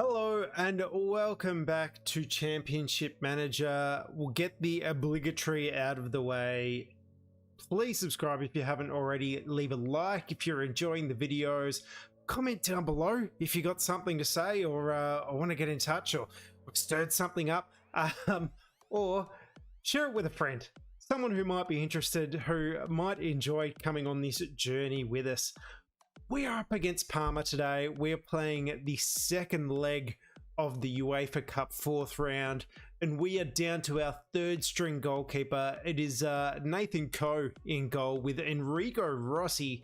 Hello and welcome back to Championship Manager. We'll get the obligatory out of the way. Please subscribe if you haven't already. Leave a like if you're enjoying the videos. Comment down below if you got something to say or want to get in touch or stirred something up. Or share it with a friend. Someone who might be interested, who might enjoy coming on this journey with us. We are up against Parma today. We're playing the second leg of the UEFA Cup fourth round, and we are down to our third string goalkeeper. It is Nathan Coe in goal with Enrico Rossi.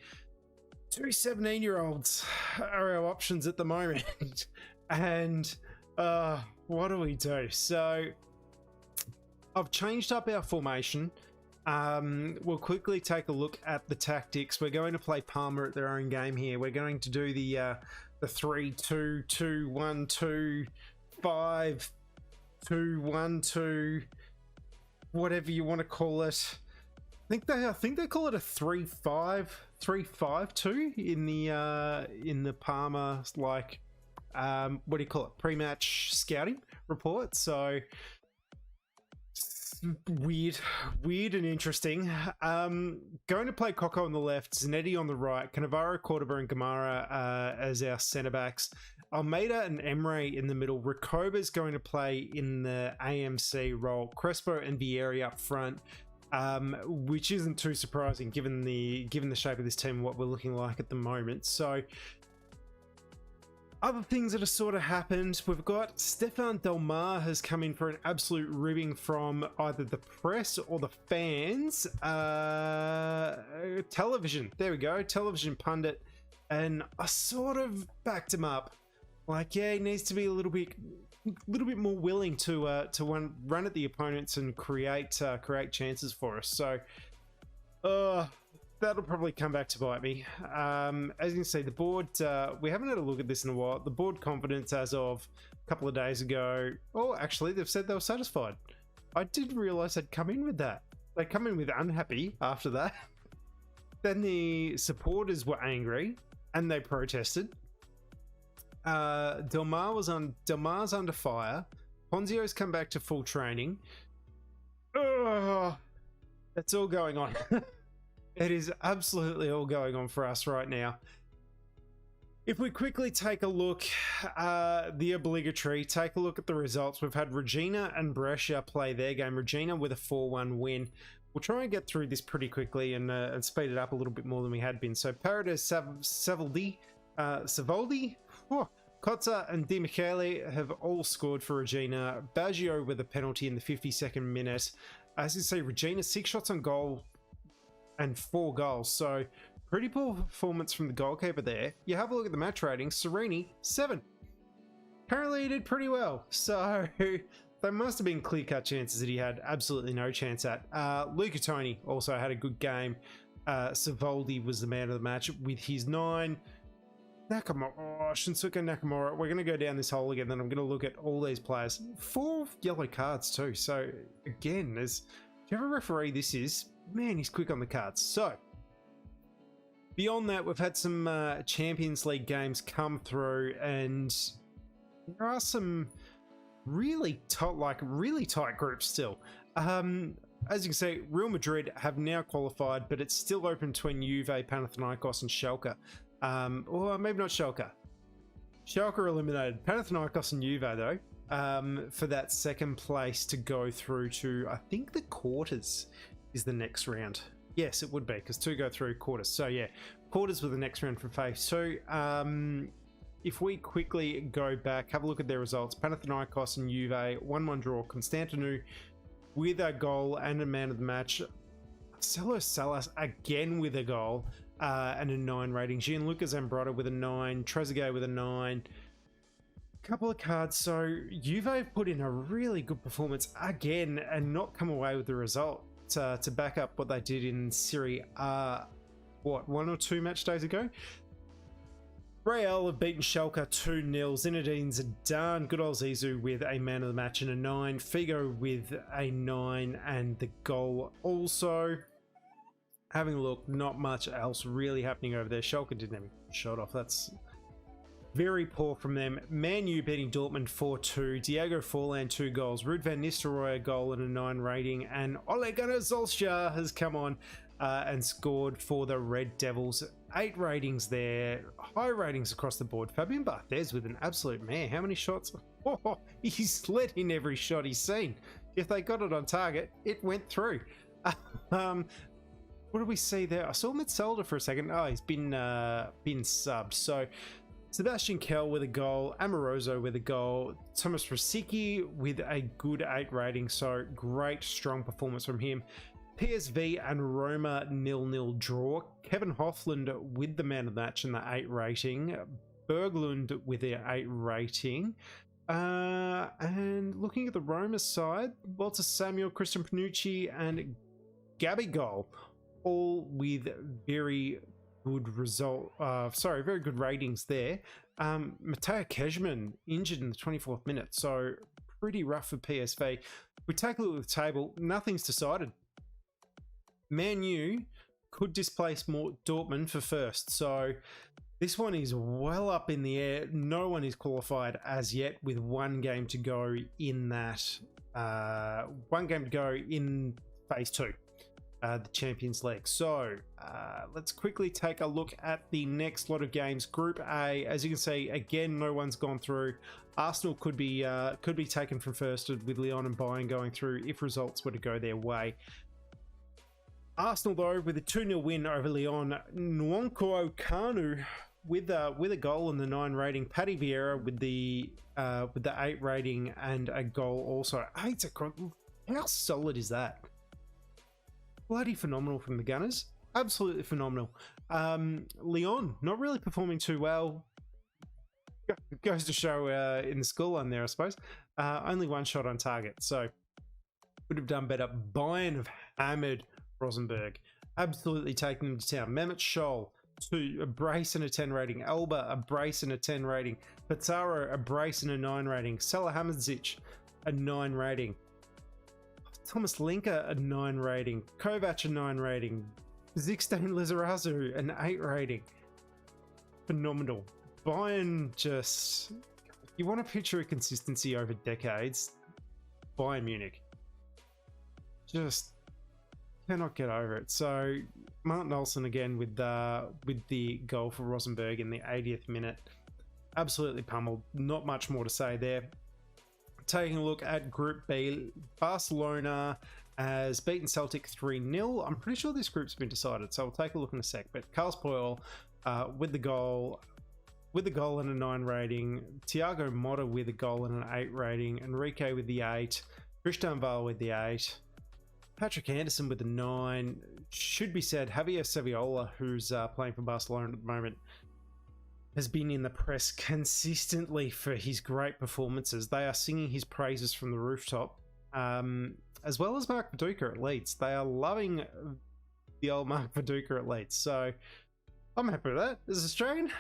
Two 17-year-olds are our options at the moment. And what do we do? So I've changed up our formation. We'll quickly take a look at the tactics. We're going to play Parma at their own game here. We're going to do the 3-2-2-1-2, 5-2-1-2, whatever you want to call it. I think they call it a 3-5-2 in the Parma, like what do you call it, pre-match scouting report. So weird and interesting. Going to play Coco on the left, Zanetti on the right, Cannavaro, Cordoba and Gamara as our centre backs, Almeida and Emre in the middle. Recoba's going to play in the AMC role, Crespo and Vieri up front, which isn't too surprising given the shape of this team and what we're looking like at the moment. So other things that have sort of happened, we've got Stefan Del Mar has come in for an absolute ribbing from either the press or the fans. Television, there we go, television pundit, and I sort of backed him up. Like, yeah, he needs to be a little bit more willing to run at the opponents and create chances for us. So, that'll probably come back to bite me. As you can see, the board, we haven't had a look at this in a while. The board confidence as of a couple of days ago, oh, actually, they've said they were satisfied. I didn't realize they'd come in with that. They come in with unhappy after that. Then the supporters were angry and they protested. Del Mar's under fire. Ponzio's come back to full training. That's all going on. It is absolutely all going on for us right now. If we quickly take a look, the obligatory, take a look at the results. We've had Regina and Brescia play their game. Regina with a 4-1 win. We'll try and get through this pretty quickly and speed it up a little bit more than we had been. So Paredes, Savoldi, Kotza and Di Michele have all scored for Regina. Baggio with a penalty in the 52nd minute. As you see, Regina 6 shots on goal and 4 goals, so pretty poor performance from the goalkeeper there. You have a look at the match rating. Serini 7. Apparently he did pretty well, so there must have been clear-cut chances that he had absolutely no chance at. Luca Toni also had a good game. Savoldi was the man of the match with his 9. Nakamura, Shinsuke Nakamura. We're going to go down this hole again, then I'm going to look at all these players. 4 yellow cards too, so again, there's, do you have a referee this is? Man, he's quick on the cards. So, beyond that, we've had some Champions League games come through, and there are some really tight groups still. As you can see, Real Madrid have now qualified, but it's still open between Juve, Panathinaikos, and Schalke. Or maybe not Schalke. Schalke are eliminated. Panathinaikos and Juve, though, for that second place to go through to, I think, the quarters is the next round. Yes, it would be, because 2 go through quarters. So yeah, quarters were the next round for phase 2. If we quickly go back, have a look at their results. Panathinaikos and Juve, 1-1 draw. Constantinu with a goal and a man of the match. Marcelo Salas again with a goal and a 9 rating. Gianluca Zambrotta with a 9. Trezeguet with a 9. Couple of cards. So Juve put in a really good performance again and not come away with the result. To back up what they did in Serie A, what, 1 or 2 match days ago? Real have beaten Schalke 2-0. Zinedine Zidane, good old Zizou with a man of the match and a 9. Figo with a 9 and the goal also. Having a look, not much else really happening over there. Schalke didn't have a shot off. That's Very poor from them. Man U beating Dortmund 4-2. Diego Forlan 2 goals. Ruud van Nistelrooy a goal and a 9 rating. And Ole Gunnar Solskjaer has come on and scored for the Red Devils. 8 ratings there. High ratings across the board. Fabian Barthez with an absolute man. How many shots? Oh, he's let in every shot he's seen. If they got it on target, it went through. What do we see there? I saw Metzelder for a second. Oh, he's been subbed. So Sebastian Kell with a goal, Amoroso with a goal, Thomas Rosicky with a good 8 rating. So great, strong performance from him. PSV and Roma 0-0 draw. Kevin Hoffland with the man of the match and the 8 rating. Berglund with the 8 rating. And looking at the Roma side, Walter Samuel, Christian Panucci, and Gabby goal, all with very good very good ratings there. Mateo Kejman injured in the 24th minute, so pretty rough for PSV. We take a look at the table, nothing's decided. Man U could displace Dortmund for first, so this one is well up in the air. No one is qualified as yet, with one game to go in that. One game to go in phase 2, the Champions League. So let's quickly take a look at the next lot of games. Group A, as you can see, again, no one's gone through. Arsenal could be taken from first, with Lyon and Bayern going through if results were to go their way. Arsenal, though, with a 2-0 win over Lyon. Nwankwo Kanu with a goal and the 9 rating. Paddy Vieira with the 8 rating and a goal also. 8 across. How solid is that? Bloody phenomenal from the Gunners. Absolutely phenomenal. Lyon not really performing too well. Goes to show in the scoreline there, I suppose. Only 1 shot on target, so would have done better. Bayern have hammered Rosenborg, absolutely taking them to town. Mehmet Scholl, a brace and a 10 rating. Elba, a brace and a 10 rating. Pizarro, a brace and a 9 rating. Salahamidzic, a 9 rating. Thomas Linker, a 9 rating. Kovac, a 9 rating. Zixtane Lizarazu, an 8 rating. Phenomenal. Bayern just... You want a picture of consistency over decades? Bayern Munich. Just cannot get over it. So Martin Olsen again with the goal for Rosenborg in the 80th minute. Absolutely pummeled. Not much more to say there. Taking a look at Group B, Barcelona has beaten Celtic 3-0. I'm pretty sure this group's been decided, so we'll take a look in a sec. But Carles Puyol with the goal and a 9 rating. Thiago Motta with a goal and an 8 rating. Enrique with the 8. Tristan Val with the 8. Patrick Anderson with the 9. Should be said, Javier Saviola, who's playing for Barcelona at the moment, has been in the press consistently for his great performances. They are singing his praises from the rooftop, as well as Mark Viduka at Leeds. They are loving the old Mark Viduka at Leeds, so I'm happy with that. As Australian,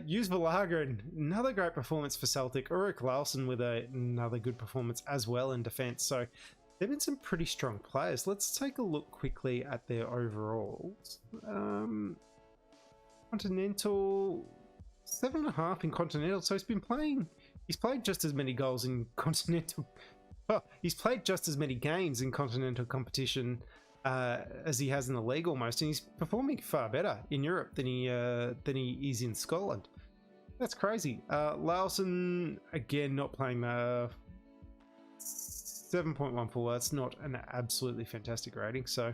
Jus Verlagen, another great performance for Celtic. Ulrik Larsen with another good performance as well in defence. So there have been some pretty strong players. Let's take a look quickly at their overalls. Continental, 7.5 in Continental. So he's played just as many goals in Continental. Well, he's played just as many games in Continental competition as he has in the league almost, and he's performing far better in Europe than he is in Scotland. That's crazy. Larsen again not playing 7.14. That's not an absolutely fantastic rating, so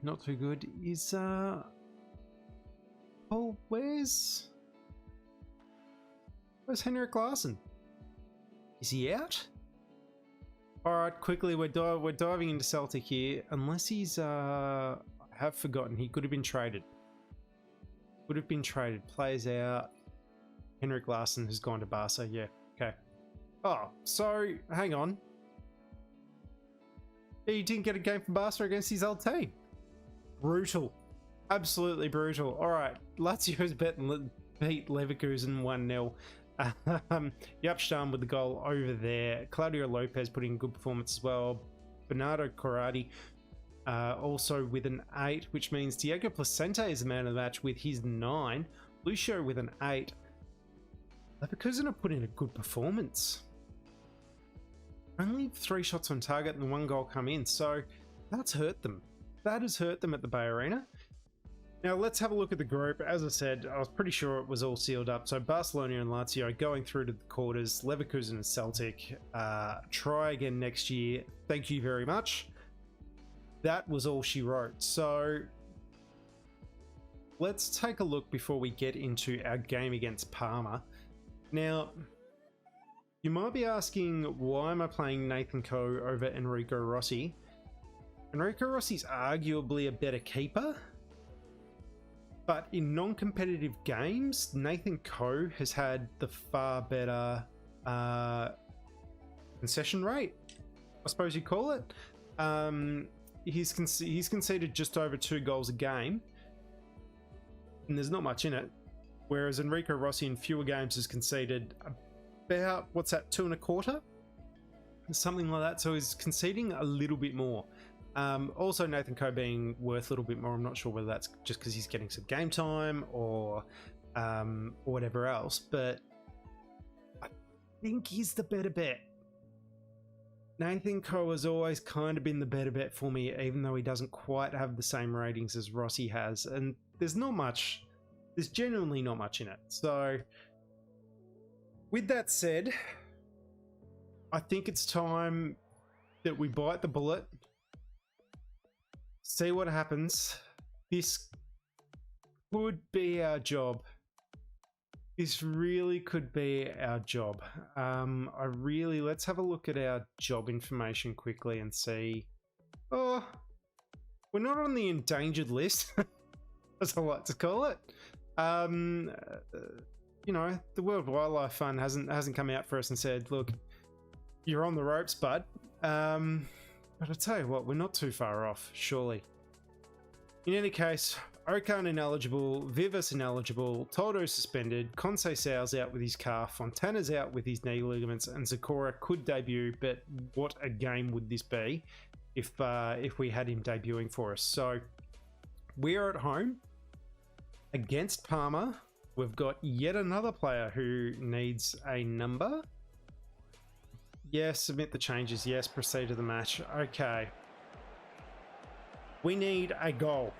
not too good. Is where's Henrik Larsson? Is he out? Alright, quickly, we're diving into Celtic here. Unless he's, I have forgotten, he could have been traded. Players out. Henrik Larsson has gone to Barca, yeah, okay. Oh, so, hang on. He didn't get a game for Barca against his old team. Brutal. Absolutely brutal. Alright, Lazio's beat Leverkusen 1-0. Yapstam with the goal over there. Claudio Lopez putting in good performance as well. Bernardo Corradi also with an 8, which means Diego Placente is the man of the match with his 9. Lucio with an 8. Leverkusen have put in a good performance. Only 3 shots on target and 1 goal come in, so that's hurt them. That has hurt them at the Bay Arena. Now let's have a look at the group. As I said, I was pretty sure it was all sealed up. So Barcelona and Lazio going through to the quarters. Leverkusen and Celtic. Try again next year. Thank you very much. That was all she wrote. So let's take a look before we get into our game against Parma. Now, you might be asking, why am I playing Nathan Coe over Enrico Rossi? Enrico Rossi's arguably a better keeper. But in non-competitive games, Nathan Coe has had the far better concession rate, I suppose you call it. He's conceded just over 2 goals a game, and there's not much in it. Whereas Enrico Rossi in fewer games has conceded about, what's that, 2.25? Something like that. So he's conceding a little bit more. Also, Nathan Coe being worth a little bit more. I'm not sure whether that's just because he's getting some game time or whatever else, but I think he's the better bet. Nathan Coe has always kind of been the better bet for me, even though he doesn't quite have the same ratings as Rossi has, and there's genuinely not much in it. So with that said, I think it's time that we bite the bullet. See what happens. This could be our job. This really could be our job. Let's have a look at our job information quickly and see. Oh, we're not on the endangered list, as I like to call it. You know, the World Wildlife Fund hasn't come out for us and said, look, you're on the ropes, bud. But I tell you what, we're not too far off, surely. In any case, Okan ineligible, Vivas ineligible, Toldo suspended, Conceição's out with his calf, Fontana's out with his knee ligaments, and Zakora could debut, but what a game would this be if we had him debuting for us. So we're at home against Parma. We've got yet another player who needs a number. Yes, submit the changes. Yes, proceed to the match. Okay. We need a goal.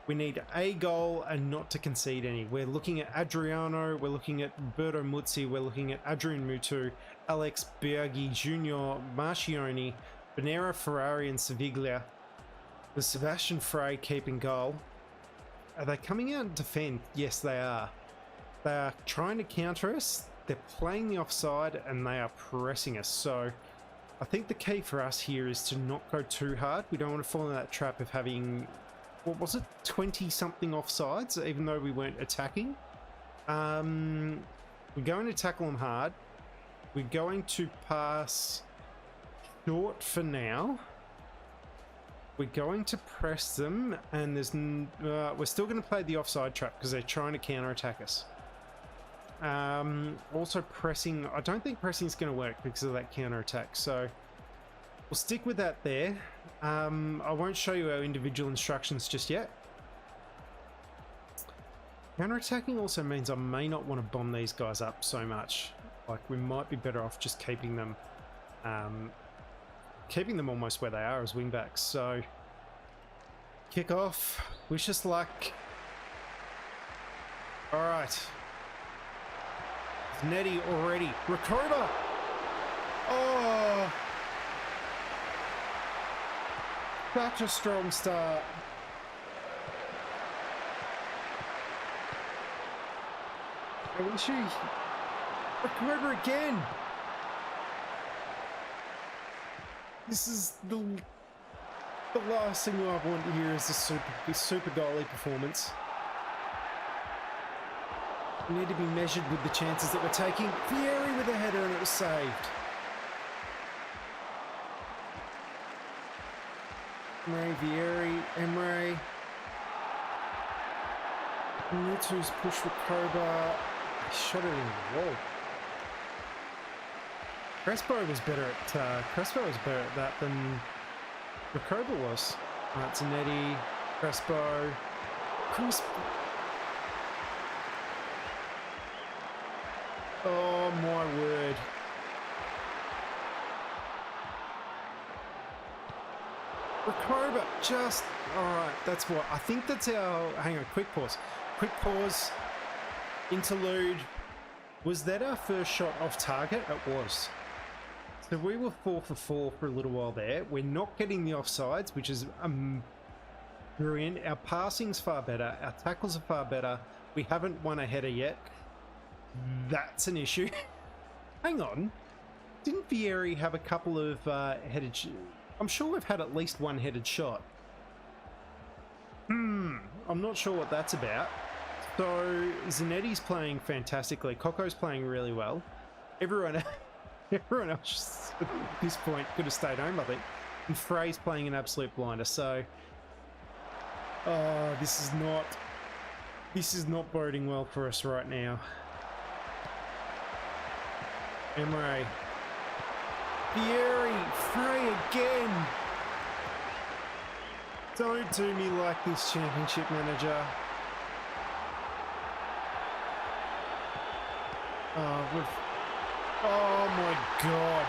We need a goal and not to concede any. We're looking at Adriano. We're looking at Berto Muzzi. We're looking at Adrian Mutu, Alex Biaggi Jr., Marchioni, Bonera, Ferrari, and Seviglia. With Sebastian Frey keeping goal. Are they coming out and defend? Yes, they are. They are trying to counter us. They're playing the offside and they are pressing us. So I think the key for us here is to not go too hard. We don't want to fall in that trap of having, what was it, 20-something offsides, even though we weren't attacking. We're going to tackle them hard. We're going to pass short for now. We're going to press them, and we're still going to play the offside trap because they're trying to counter-attack us. Also pressing, I don't think pressing is going to work because of that counter-attack, so we'll stick with that there. I won't show you our individual instructions just yet. Counter-attacking also means I may not want to bomb these guys up so much. Like, we might be better off just keeping them almost where they are as wingbacks. So kick off, wish us luck. All right, Netty already. Recoba. Oh, such a strong start. Recoba again. This is the last thing I want to hear is this super goalie performance. We need to be measured with the chances that we're taking. Fieri with a header and it was saved. Emre, Vieri, Emre. Mutu's push for Koba. He shot it in the wall. Crespo was better at that than Recoba was. Alright, Zanetti, Crespo. Oh, my word. Rakoba just... Alright, that's what... I think that's our... Hang on, quick pause. Quick pause. Interlude. Was that our first shot off target? It was. So we were 4 for 4 for a little while there. We're not getting the offsides, which is brilliant. Our passing's far better. Our tackles are far better. We haven't won a header yet. That's an issue. Hang on. Didn't Vieri have a couple of headed... I'm sure we've had at least one headed shot. I'm not sure what that's about. So Zanetti's playing fantastically. Coco's playing really well. Everyone else at this point could have stayed home, I think. And Frey's playing an absolute blinder. So, this is not boding well for us right now. Emre, Vieri, Frey again. Don't do me like this, Championship Manager. Oh my God.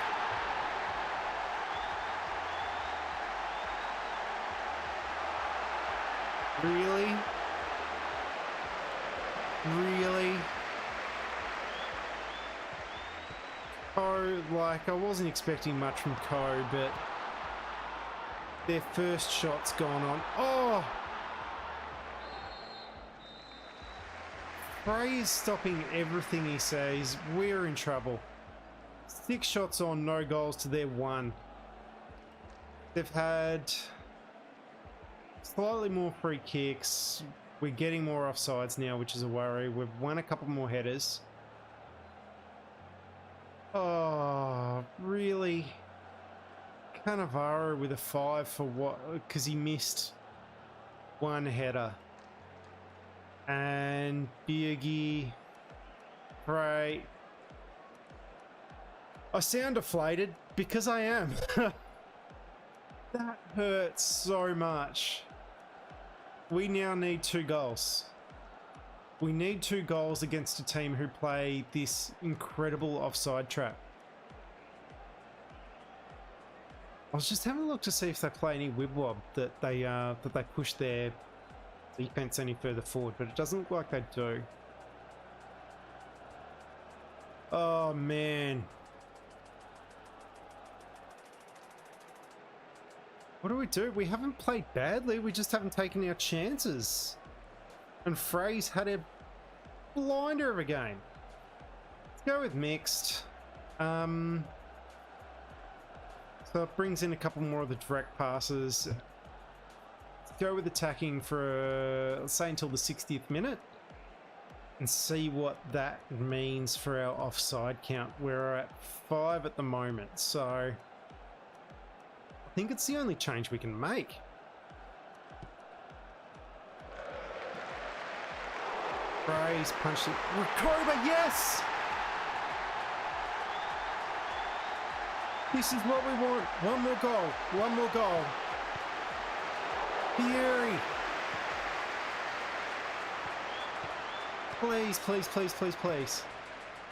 Really? Really? Oh, like, I wasn't expecting much from Co, but their first shot's gone on. Oh! Frey is stopping everything he says. We're in trouble. 6 shots on, no goals to their 1. They've had slightly more free kicks. We're getting more offsides now, which is a worry. We've won a couple more headers. Oh, really? Cannavaro with a 5 for what? Because he missed 1 header. And Birgi, Frey. I sound deflated because I am. That hurts so much. We now need 2 goals. We need 2 goals against a team who play this incredible offside trap. I was just having a look to see if they play any wib-wob that they push their defense any further forward, but it doesn't look like they do. Oh man. What do? We haven't played badly, we just haven't taken our chances. And Frey's had a blinder of a game. Let's go with mixed. So it brings in a couple more of the direct passes. Let's go with attacking for, let's say, until the 60th minute. And see what that means for our offside count. We're at 5 at the moment, so I think it's the only change we can make. Frey's punched it. Rakoba, yes! This is what we want. One more goal. One more goal. Vieri. Please, please, please, please, please.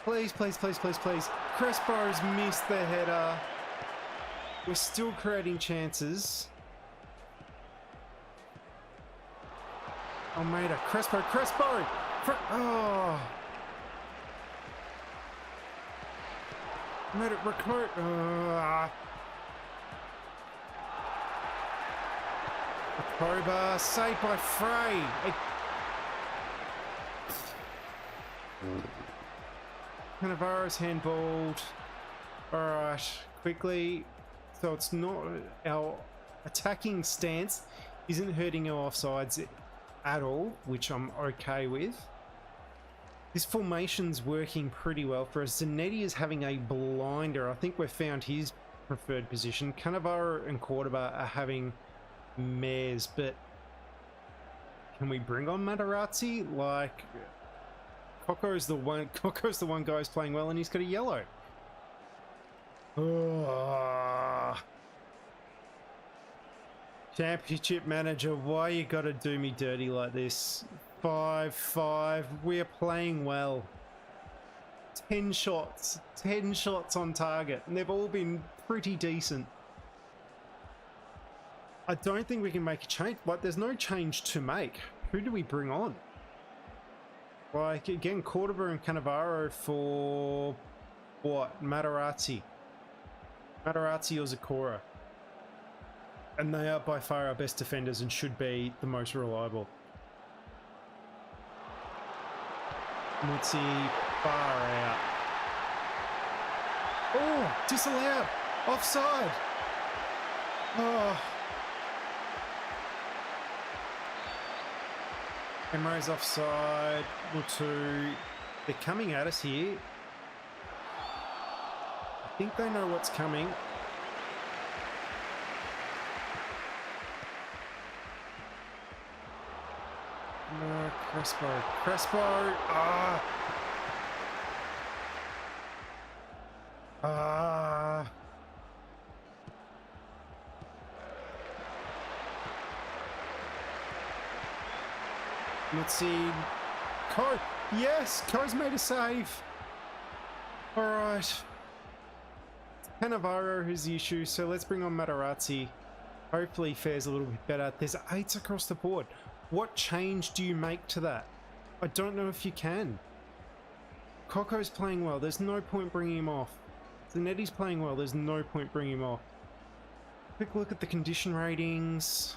Please, please, please, please, please. Crespo's missed the header. We're still creating chances. Almeida, Crespo! Oh! Made it recruit. Rakoba, saved by Frey. Cannavaro's handballed. Alright, quickly. So it's not, our attacking stance isn't hurting our offsides at all, which I'm okay with. This formation's working pretty well for us. Zanetti is having a blinder. I think we've found his preferred position. Cannavaro and Cordoba are having mares, but can we bring on Materazzi? Like, Coco's the one guy who's playing well, and he's got a yellow. Oh. Championship Manager, why you gotta do me dirty like this? 5-5, we're playing well. 10 shots. 10 shots on target. And they've all been pretty decent. I don't think we can make a change. Like, there's no change to make. Who do we bring on? Like, again, Cordoba and Cannavaro for... what? Materazzi. Materazzi or Zakora. And they are by far our best defenders and should be the most reliable. Mutsi, far out. Oh, disallowed. Offside. Oh. Emre's offside. Mutu. They're coming at us here. I think they know what's coming. No, Crespo. Crespo! Ah! Ah! Let's see. Ko! Yes! Ko's made a save! Alright. Cannavaro is the issue, so let's bring on Materazzi. Hopefully fares a little bit better. There's 8s across the board. What change do you make to that? I don't know if you can. Coco's playing well. There's no point bringing him off. Zanetti's playing well. There's no point bringing him off. Quick look at the condition ratings.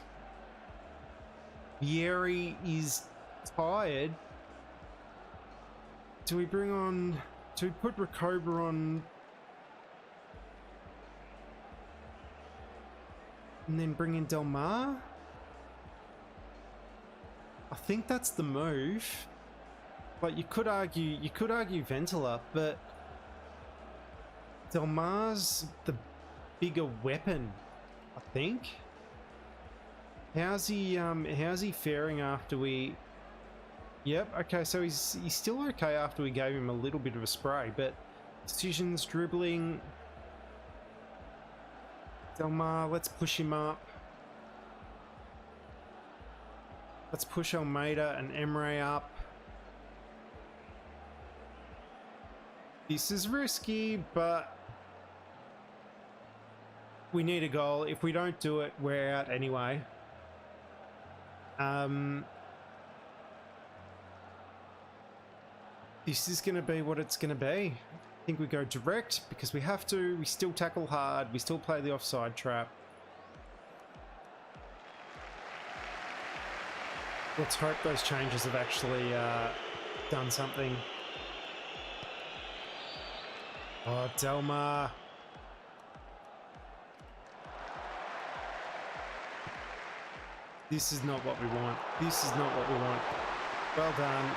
ARE is tired. Do we bring on... do we put Recoba on... and then bring in Del Mar? I think that's the move. Like, you could argue Ventila, but Del Mar's the bigger weapon, I think. How's he faring after we... Yep, okay, so he's still okay after we gave him a little bit of a spray, but decisions, dribbling. Del Mar, let's push him up. Let's push Almeida and Emre up. This is risky, but we need a goal. If we don't do it, we're out anyway. This is going to be what it's going to be. I think we go direct because we have to. We still tackle hard. We still play the offside trap. Let's hope those changes have actually done something. Oh, Del Mar. This is not what we want. This is not what we want. Well done.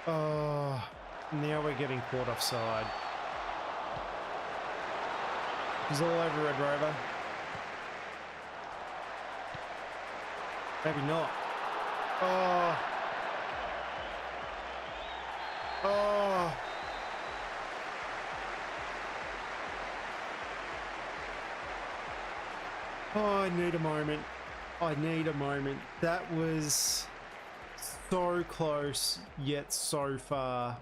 Oh, now we're getting caught offside. He's all over Red Rover. Maybe not. Oh. Oh. Oh, I need a moment. I need a moment. That was so close, yet so far.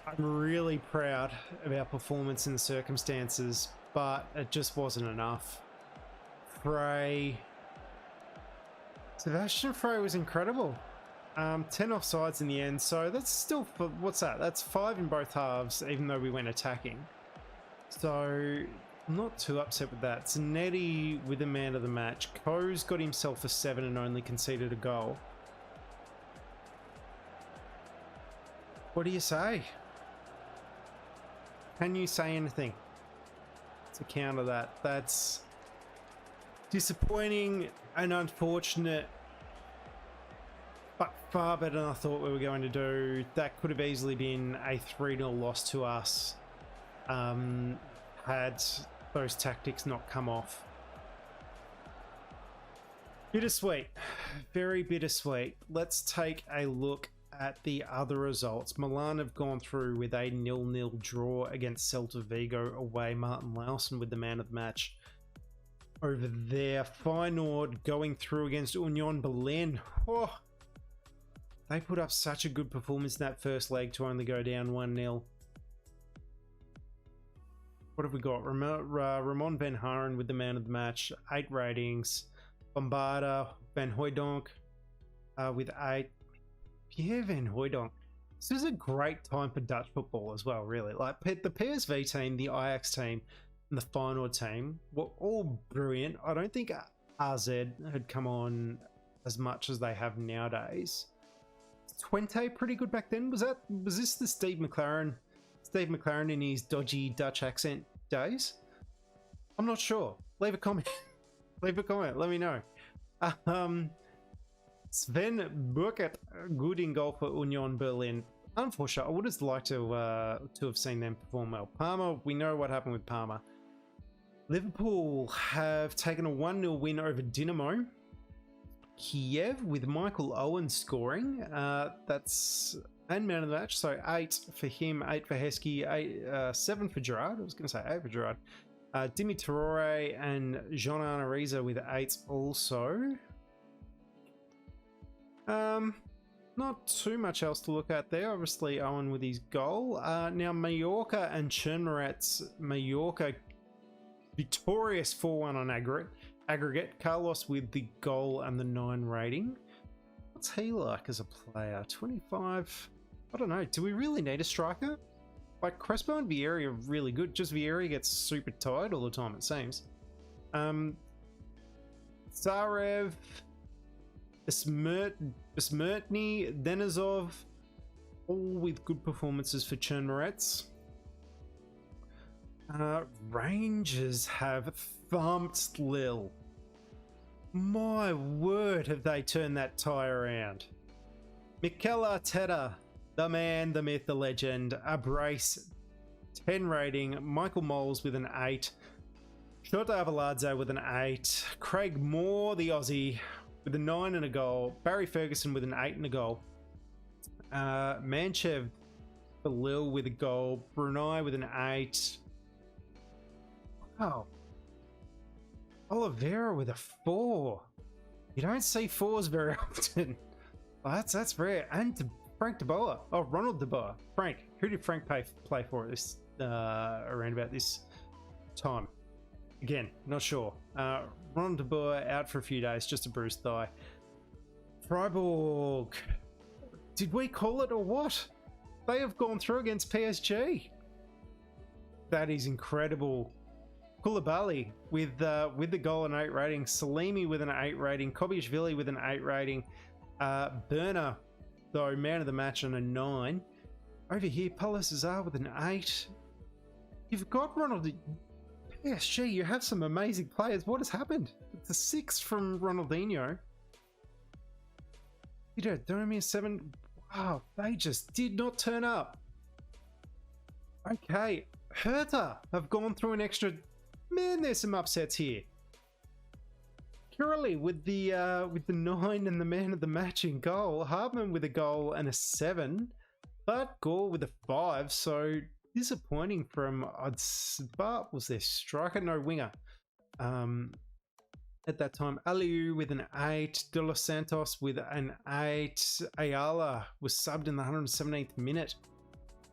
I'm really proud of our performance in the circumstances, but it just wasn't enough. Frey. Sebastian Frey was incredible. 10 offsides in the end, so that's still, what's that? That's 5 in both halves, even though we went attacking. So, I'm not too upset with that. Zanetti with the man of the match. Ko's got himself a 7 and only conceded a goal. What do you say? Can you say anything to counter that? That's disappointing and unfortunate, but far better than I thought we were going to do. That could have easily been a 3-0 loss to us had those tactics not come off. Bittersweet. Very bittersweet. Let's take a look at the other results. Milan have gone through with a 0-0 draw against Celta Vigo away. Martin Lawson with the man of the match over there. Feyenoord going through against Union Berlin. Oh, They put up such a good performance in that first leg to only go down 1-0. What have we got? Ramon Van Haren with the man of the match, 8 ratings. Bombarda, Van Hooijdonk with 8. Pierre Van Hooijdonk. This is a great time for Dutch football as well, really. Like the PSV team, the Ajax team, and the Feyenoord team were all brilliant. I don't think AZ had come on as much as they have nowadays. Twente pretty good back then. Was this the Steve McLaren in his dodgy Dutch accent days? I'm not sure. Leave a comment. Leave a comment. Let me know. Sven Burkert, good in goal for Union Berlin. Unfortunately, I would have liked to have seen them perform well. Parma, we know what happened with Parma. Liverpool have taken a 1-0 win over Dinamo Kiev with Michael Owen scoring. And man of the match, so 8 for him, 8 for Heskey, 7 for Gerrard. I was going to say 8 for Gerrard. Dimi Traore and Jean-Arne Ariza with 8 also. Not too much else to look at there. Obviously, Owen with his goal. Now, Mallorca and Chernoret's. Mallorca victorious 4-1 on aggregate. Carlos with the goal and the 9 rating. What's he like as a player? 25. I don't know. Do we really need a striker? Like Crespo and Vieira are really good. Just Vieira gets super tired all the time, it seems. Zarev, Besmertny, Denizov, all with good performances for Chernorets. Rangers have thumped Lille. My word, have they turned that tie around. Mikel Arteta, the man, the myth, the legend, a brace, 10 rating. Michael Moles with an 8. Shota Avaladze with an 8. Craig Moore, the Aussie, with a 9 and a goal. Barry Ferguson with an 8 and a goal. Manchev for Lille with a goal. Brunei with an 8. Wow. Oliveira with a 4. You don't see 4s very often. Well, that's rare. And Frank de Boer. Oh, Ronald de Boer. Frank. Who did Frank play for this around about this time? Again, not sure. Ronald de Boer out for a few days, just a bruised thigh. Freiburg. Did we call it or what? They have gone through against PSG. That is incredible. Koulibaly with the goal and 8 rating. Salimi with an 8 rating. Kobiashvili with an 8 rating. Burner, though, man of the match on a 9. Over here, Paulo Cesar with an 8. You've got Ronald. PSG, you have some amazing players. What has happened? It's a 6 from Ronaldinho. Peter Domi, 7. Wow, they just did not turn up. Okay, Hertha have gone through an extra. Man, there's some upsets here. Curly with the 9 and the man of the match in goal. Hartman with a goal and a 7. But Gore with a 5. So disappointing from Bart was their striker, no winger. At that time, Aliu with an 8. De Los Santos with an 8. Ayala was subbed in the 117th minute.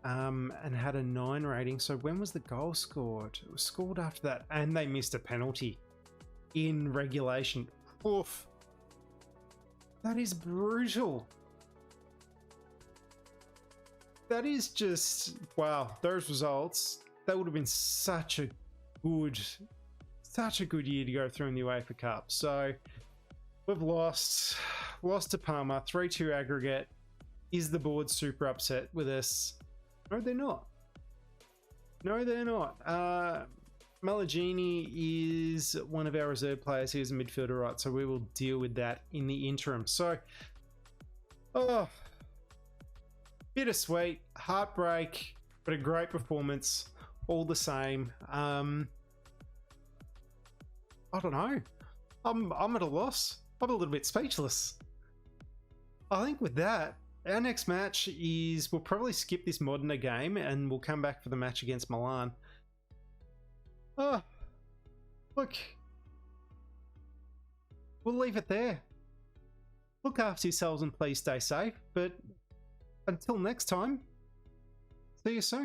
And had a 9 rating. So when was the goal scored? It was scored after that, and they missed a penalty in regulation. Oof. That is brutal. That is just, wow, those results, that would have been such a good year to go through in the UEFA Cup. So we've lost to Parma, 3-2 aggregate. Is the board super upset with us? No, they're not. No, they're not. Malagini is one of our reserve players. He's a midfielder, right? So we will deal with that in the interim. So, bittersweet, heartbreak, but a great performance all the same. I don't know. I'm at a loss. I'm a little bit speechless. I think with that, our next match is, we'll probably skip this Modena game and we'll come back for the match against Milan. Oh, look. We'll leave it there. Look after yourselves and please stay safe. But until next time, see you soon.